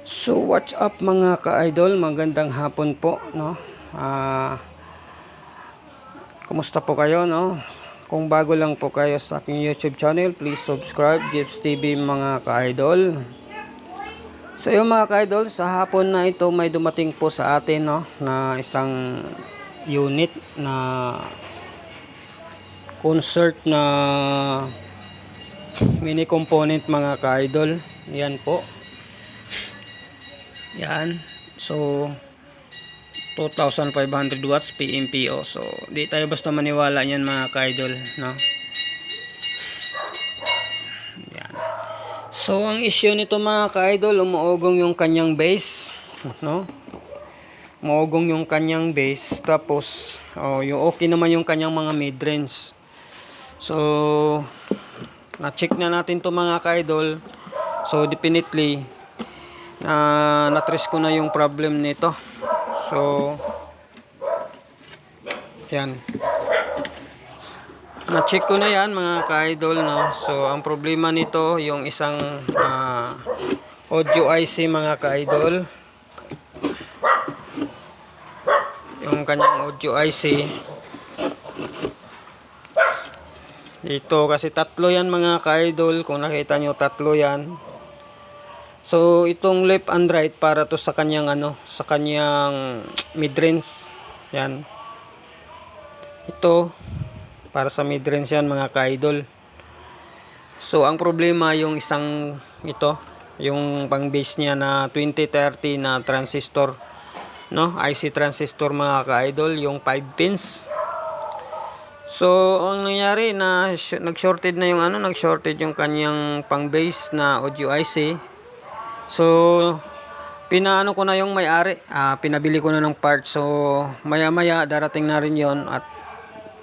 So what's up mga ka-idol, magandang hapon po, no? Kumusta po kayo, no? Kung bago lang po kayo sa aking YouTube channel, please subscribe Jeps TV mga ka-idol. So yung mga ka-idol, sa hapon na ito may dumating po sa atin, no, na isang unit na concert na mini component mga ka-idol. Yan po. Yan. So 2,500 watts PMPO. So di tayo basta maniwala niyan mga ka-idol, no? Yan. So ang issue nito mga ka-idol, umuugong yung kanyang base, no? Umuugong yung kanyang base, tapos yung okay naman yung kanyang mga mid-range. So na-check na natin to mga ka-idol. So definitely na-trace ko na yung problem nito. So yan, na-check ko na yan mga ka-idol, no? So ang problema nito yung isang audio IC mga ka-idol, yung kanyang audio IC dito, kasi tatlo yan mga ka-idol. Kung nakita nyo, tatlo yan. So itong left and right para to sa kanyang sa kanyang mid-range. Yan. Ito para sa mid-range yan mga ka-idol. So ang problema yung isang ito, yung pang base niya na 2030 na transistor, no? IC transistor mga ka-idol, yung 5 pins. So ang nangyari na nag-shorted na yung nag-shorted yung kanyang pang base na audio IC. So pinaano ko na yung may-ari, pinabili ko na ng part. So maya maya darating na rin yon at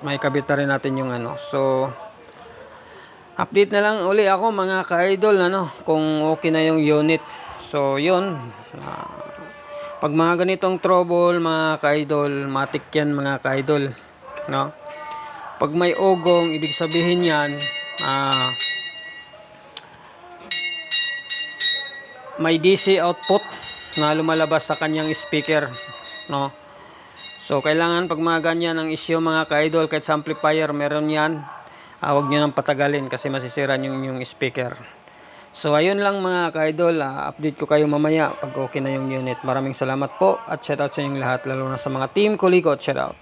may kabit na rin natin yung So update na lang uli ako mga ka-idol, kung okay na yung unit. So yun, pag mga ganitong trouble mga ka-idol, matik yan mga ka-idol, no? Pag may ugong, ibig sabihin yan may DC output na lumalabas sa kanyang speaker, no? So kailangan pag mga ganyan ang issue mga ka-idol, kahit sa amplifier meron yan, huwag nyo nang patagalin kasi masisira yung speaker. So ayun lang mga ka-idol, update ko kayo mamaya pag okay na yung unit. Maraming salamat po at shout out sa inyong lahat, lalo na sa mga team Kulikot, shout out.